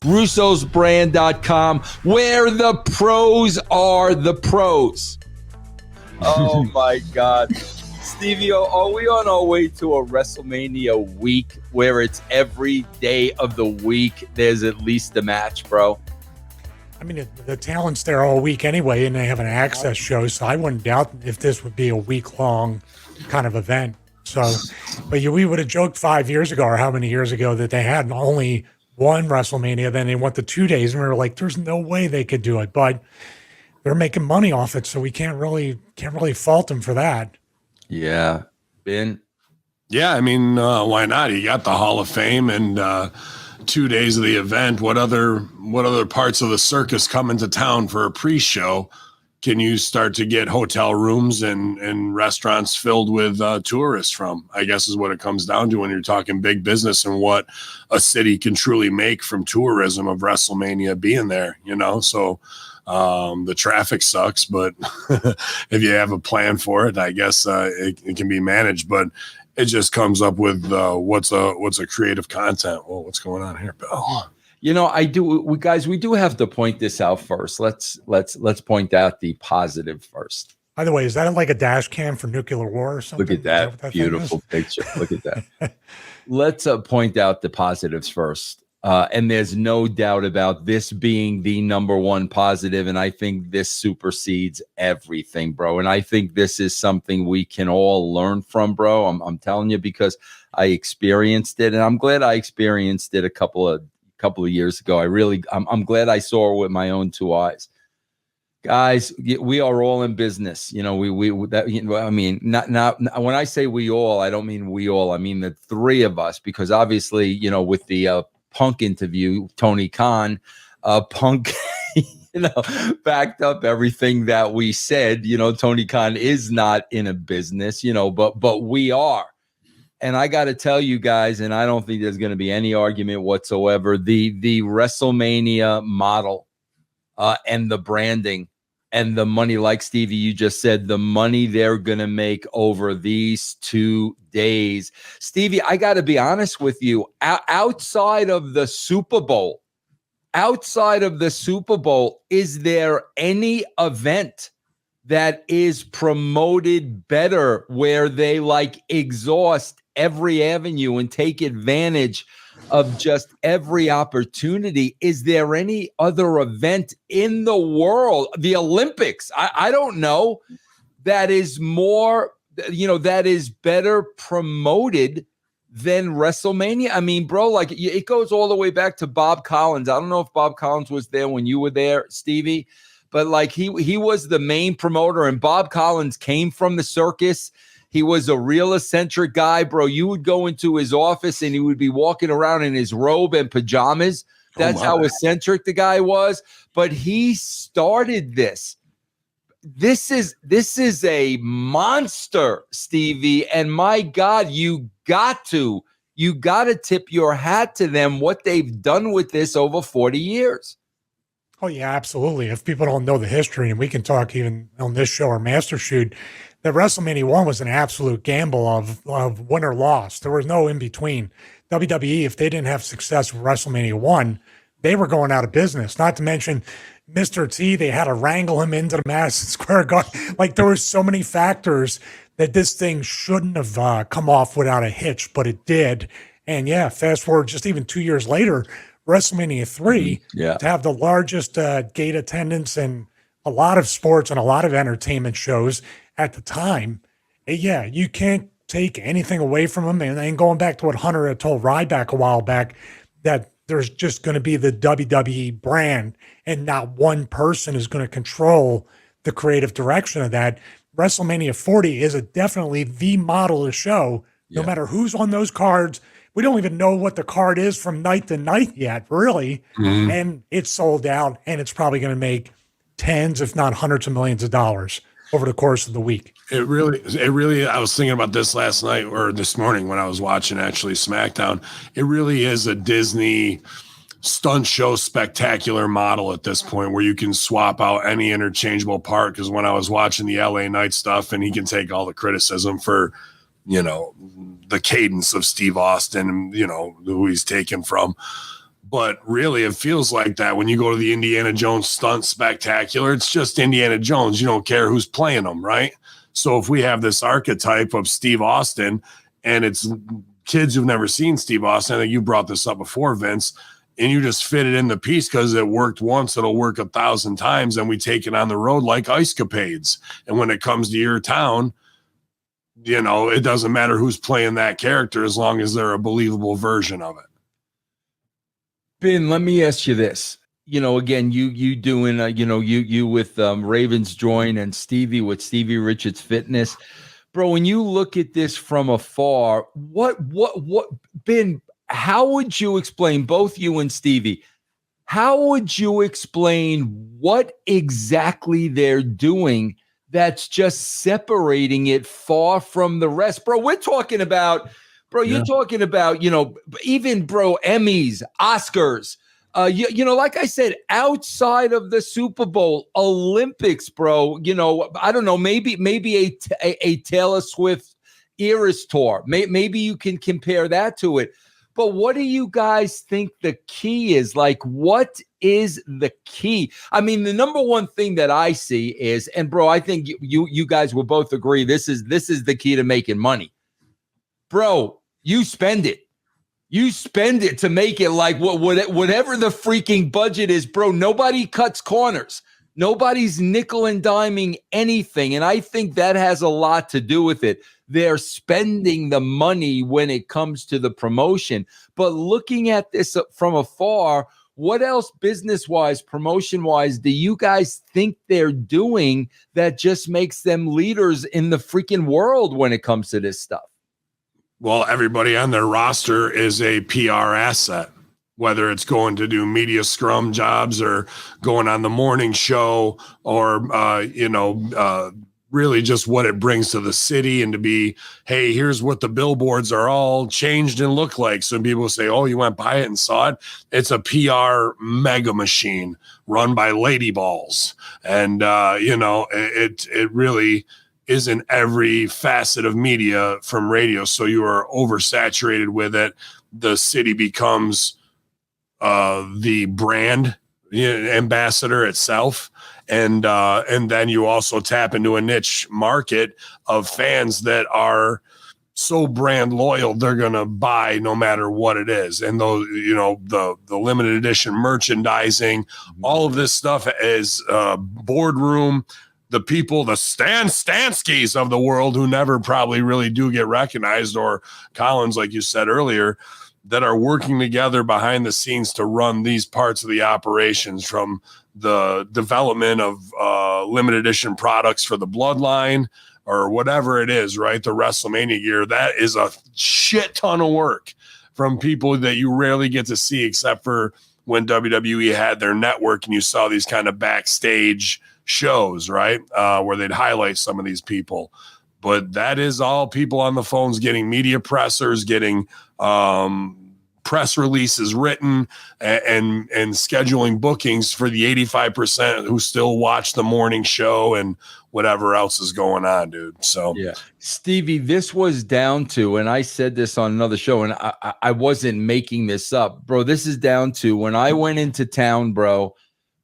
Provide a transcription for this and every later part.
russosbrand.com, where the pros are the pros. Oh, my God. Stevie, are we on our way to a WrestleMania week where it's every day of the week there's at least a match, bro? I mean, the talent's there all week anyway, and they have an access show, so I wouldn't doubt if this would be a week-long kind of event. So, but we would have joked 5 years ago, or how many years ago, that they had only one WrestleMania, then they went to 2 days, and we were like, there's no way they could do it. But they're making money off it, so we can't really fault them for that. Yeah. Ben? Yeah, I mean, why not? You got the Hall of Fame and 2 days of the event. What other parts of the circus come into town for a pre-show? Can you start to get hotel rooms and restaurants filled with tourists from? I guess is what it comes down to when you're talking big business and what a city can truly make from tourism of WrestleMania being there, you know? So the traffic sucks, but if you have a plan for it, I guess it can be managed. But it just comes up with what's a creative content. Well, what's going on here, Bill? You know, we do have to point this out first. Let's point out the positive first. By the way, is that like a dash cam for nuclear war or something? Look at that beautiful picture. Look at that. Let's point out the positives first. And there's no doubt about this being the number one positive. And I think this supersedes everything, bro. And I think this is something we can all learn from, bro. I'm telling you, because I experienced it, and I'm glad I experienced it a couple of years ago. I'm glad I saw it with my own two eyes. Guys, we are all in business. You know, I mean, not when I say we all, I don't mean we all. I mean the three of us, because obviously, you know, with the Punk interview, Tony Khan, Punk, you know, backed up everything that we said. You know, Tony Khan is not in a business, you know, but we are. And I got to tell you guys, and I don't think there's going to be any argument whatsoever, the WrestleMania model and the branding and the money, like Stevie, you just said, the money they're going to make over these 2 days. Stevie, I got to be honest with you, outside of the Super Bowl, is there any event that is promoted better where they like exhaust every avenue and take advantage of just every opportunity? Is there any other event in the world, the Olympics, I don't know, that is more, you know, that is better promoted than WrestleMania? I mean, bro, like it goes all the way back to Bob Collins. I don't know if Bob Collins was there when you were there, Stevie, but like he was the main promoter, and Bob Collins came from the circus. He was a real eccentric guy, bro. You would go into his office and he would be walking around in his robe and pajamas. That's how eccentric the guy was. But he started this. This is a monster, Stevie. And my God, you got to tip your hat to them, what they've done with this over 40 years. Oh, yeah, absolutely. If people don't know the history, and we can talk even on this show or Master Shoot, that WrestleMania 1 was an absolute gamble of win or loss. There was no in between. WWE, if they didn't have success with WrestleMania 1, they were going out of business. Not to mention Mr. T, they had to wrangle him into the Madison Square Garden. Like, there were so many factors that this thing shouldn't have come off without a hitch, but it did. And yeah, fast forward just even 2 years later, WrestleMania 3, to have the largest gate attendance in a lot of sports and a lot of entertainment shows at the time. Yeah, you can't take anything away from them. And going back to what Hunter had told Ryback a while back, that there's just going to be the WWE brand and not one person is going to control the creative direction of that. WrestleMania 40 is definitely the model of the show, no matter who's on those cards. We don't even know what the card is from night to night yet, really. Mm-hmm. And it's sold out, and it's probably going to make tens, if not hundreds of millions of dollars over the course of the week. It really, I was thinking about this last night or this morning when I was watching actually SmackDown. It really is a Disney stunt show spectacular model at this point where you can swap out any interchangeable part. Because when I was watching the LA Knight stuff, and he can take all the criticism for, you know, the cadence of Steve Austin and, you know, who he's taken from. But really, it feels like that when you go to the Indiana Jones stunt spectacular. It's just Indiana Jones. You don't care who's playing them, right? So if we have this archetype of Steve Austin, and it's kids who've never seen Steve Austin, I think you brought this up before, Vince, and you just fit it in the piece because it worked once, it'll work 1,000 times, and we take it on the road like ice capades. And when it comes to your town, you know, it doesn't matter who's playing that character as long as they're a believable version of it. Ben, let me ask you this. You know, again, you doing, you with Ravens Join and Stevie with Stevie Richards Fitness. Bro, when you look at this from afar, what, Ben, how would you explain, both you and Stevie, how would you explain what exactly they're doing that's just separating it far from the rest? Bro, we're talking about, you're talking about, even, Emmys, Oscars, like I said, outside of the Super Bowl, Olympics, bro, I don't know, maybe a Taylor Swift Eras tour. Maybe you can compare that to it. But what do you guys think the key is? Like, what is the key? I mean, the number one thing that I see is, and bro, I think you guys will both agree, this is the key to making money. Bro, you spend it. You spend it to make it like whatever the freaking budget is, bro. Nobody cuts corners. Nobody's nickel and diming anything. And I think that has a lot to do with it. They're spending the money when it comes to the promotion. But looking at this from afar, what else business-wise, promotion-wise, do you guys think they're doing that just makes them leaders in the freaking world when it comes to this stuff? Well, everybody on their roster is a PR asset, whether it's going to do media scrum jobs or going on the morning show or, really just what it brings to the city, and to be, hey, here's what the billboards are all changed and look like. So people say, oh, you went by it and saw it. It's a PR mega machine run by lady balls. And, it really is in every facet of media from radio. So you are oversaturated with it. The city becomes the brand ambassador itself. And then you also tap into a niche market of fans that are so brand loyal, they're going to buy no matter what it is. And those, the limited edition merchandising, all of this stuff is boardroom, the people, the Stan Stanskys of the world who never probably really do get recognized, or Collins, like you said earlier, that are working together behind the scenes to run these parts of the operations, from the development of limited edition products for the bloodline or whatever it is, right? The WrestleMania gear, that is a shit ton of work from people that you rarely get to see, except for when WWE had their network and you saw these kind of backstage shows, right? Where they'd highlight some of these people. But that is all people on the phones getting media pressers, getting press releases written, and scheduling bookings for the 85% who still watch the morning show and whatever else is going on, dude. So yeah, Stevie, this was down to, and I said this on another show, and I wasn't making this up, bro. This is down to when I went into town, bro,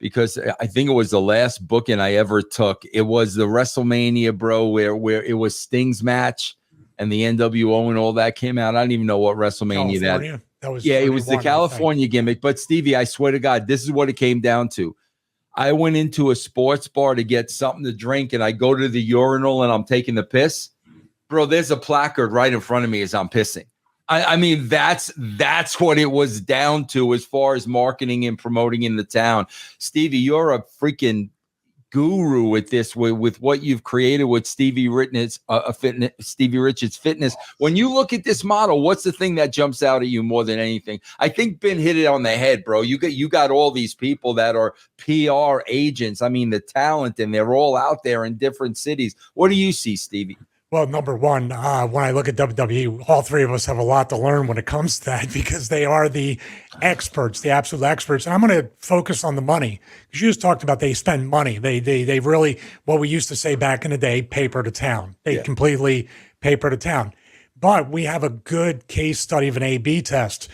because I think it was the last booking I ever took. It was the WrestleMania, bro, where it was Sting's match and the NWO and all that came out. I don't even know what WrestleMania that was. Yeah, it was the California gimmick. But Stevie, I swear to God, this is what it came down to. I went into a sports bar to get something to drink, and I go to the urinal and I'm taking the piss. Bro, there's a placard right in front of me as I'm pissing. I mean, that's what it was down to as far as marketing and promoting in the town. Stevie, you're a freaking guru with this, with what you've created with Stevie Richards Fitness. When you look at this model, what's the thing that jumps out at you more than anything? I think Ben hit it on the head, bro. You got all these people that are PR agents. I mean, the talent, and they're all out there in different cities. What do you see, Stevie? Well, number one, when I look at WWE, all three of us have a lot to learn when it comes to that, because they are the experts, the absolute experts. And I'm going to focus on the money, because you just talked about they spend money. They really, what we used to say back in the day, paper to town. They completely paper to town. But we have a good case study of an A/B test.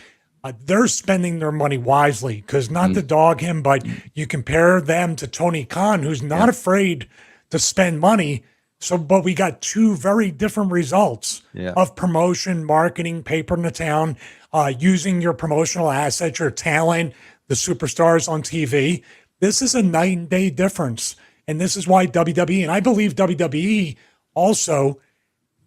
they're spending their money wisely, because not to dog him, but you compare them to Tony Khan, who's not afraid to spend money. So, but we got two very different results of promotion, marketing, paper in the town, using your promotional assets, your talent, the superstars on TV. This is a night and day difference. And this is why WWE, and I believe WWE also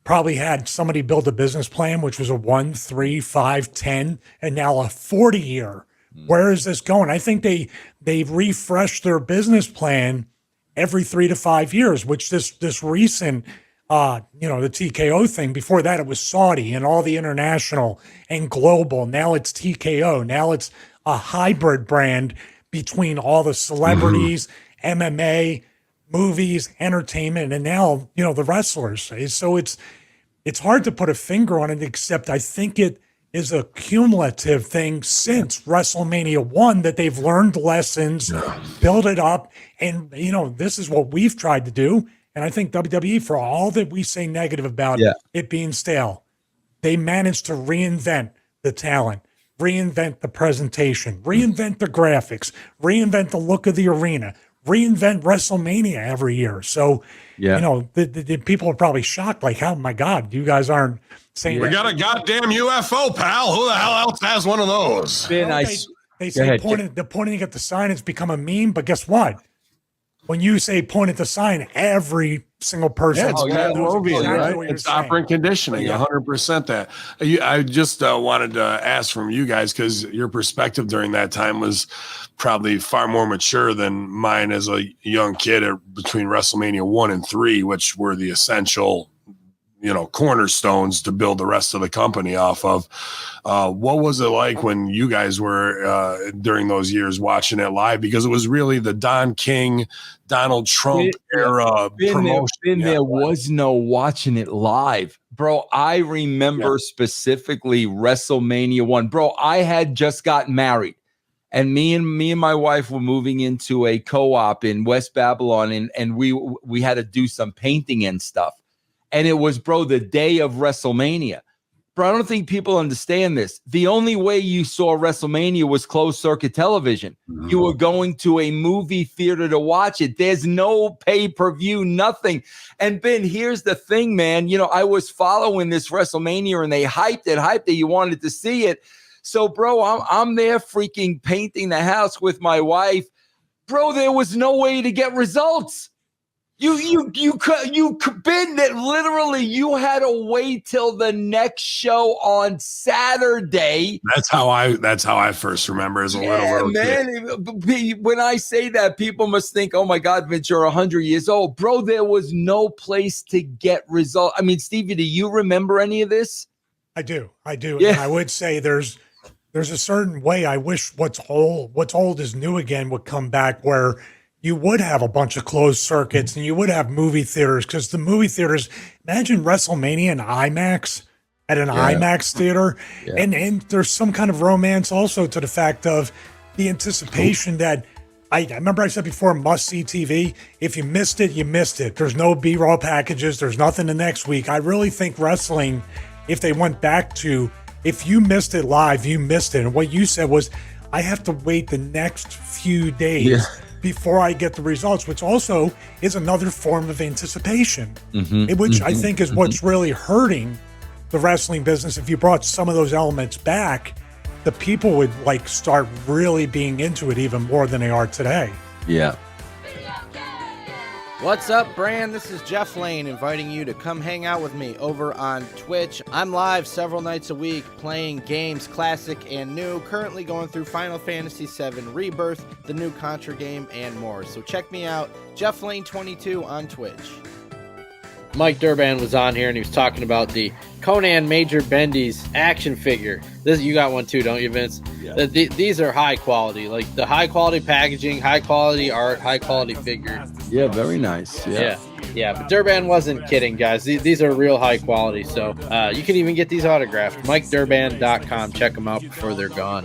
probably had somebody build a business plan, which was a 1, 3, 5, 10, and now a 40-year. Where is this going? I think they've refreshed their business plan every 3 to 5 years, which this recent, the TKO thing, before that it was Saudi and all the international and global. Now it's TKO. Now it's a hybrid brand between all the celebrities, MMA, movies, entertainment, and now, the wrestlers. So it's hard to put a finger on it, except I think it is a cumulative thing since WrestleMania 1 that they've learned lessons, build it up. And, this is what we've tried to do. And I think WWE, for all that we say negative about it being stale, they managed to reinvent the talent, reinvent the presentation, reinvent the graphics, reinvent the look of the arena, reinvent WrestleMania every year. So, the people are probably shocked, like, oh my God, you guys aren't saying we got a goddamn UFO, pal. Who the hell else has one of those? They say pointing at the sign has become a meme, but guess what? When you say point at the sign, every single person knows exactly right? It's operant conditioning, 100% that. I just wanted to ask from you guys, because your perspective during that time was probably far more mature than mine as a young kid between WrestleMania 1 and 3, which were the essential cornerstones to build the rest of the company off of. What was it like when you guys were during those years watching it live? Because it was really the Don King, Donald Trump era promotion. There was no watching it live. Bro, I remember specifically WrestleMania 1. Bro, I had just gotten married. And me and my wife were moving into a co-op in West Babylon, and we had to do some painting and stuff. And it was, bro, the day of WrestleMania. Bro, I don't think people understand this. The only way you saw WrestleMania was closed circuit television. You were going to a movie theater to watch it. There's no pay-per-view, nothing. And Ben, here's the thing, man. I was following this WrestleMania and they hyped it. You wanted to see it. So, bro, I'm there freaking painting the house with my wife. Bro, there was no way to get results. You could Ben, that literally you had to wait till the next show on Saturday. That's how I first remember as a little man. When I say that, people must think, oh my God, Vince, you're 100 years old. Bro, there was no place to get results. I mean, Stevie, do you remember any of this? I do. Yeah. And I would say there's a certain way I wish what's old is new again would come back, where you would have a bunch of closed circuits and you would have movie theaters, because the movie theaters, imagine WrestleMania in IMAX at an IMAX theater. Yeah. And there's some kind of romance also to the fact of the anticipation that I remember I said before, must-see TV. If you missed it, you missed it. There's no B-roll packages. There's nothing the next week. I really think wrestling, if they went back to, if you missed it live, you missed it. And what you said was, I have to wait the next few days before I get the results, which also is another form of anticipation, which I think is what's really hurting the wrestling business. If you brought some of those elements back, the people would start really being into it even more than they are today. Yeah. What's up, Brand? This is Jeff Lane inviting you to come hang out with me over on Twitch. I'm live several nights a week playing games, classic and new, currently going through Final Fantasy VII Rebirth, the new Contra game, and more. So check me out, Jeff Lane 22 on Twitch. Mike Durban was on here and he was talking about the Conan Major Bendy's action figure. This, you got one too, don't you, Vince? Yeah. These are high quality, like the high quality packaging, high quality art, high quality figure. Yeah, very nice. Yeah. But Durban wasn't kidding, guys. These are real high quality. So you can even get these autographed. MikeDurban.com. Check them out before they're gone.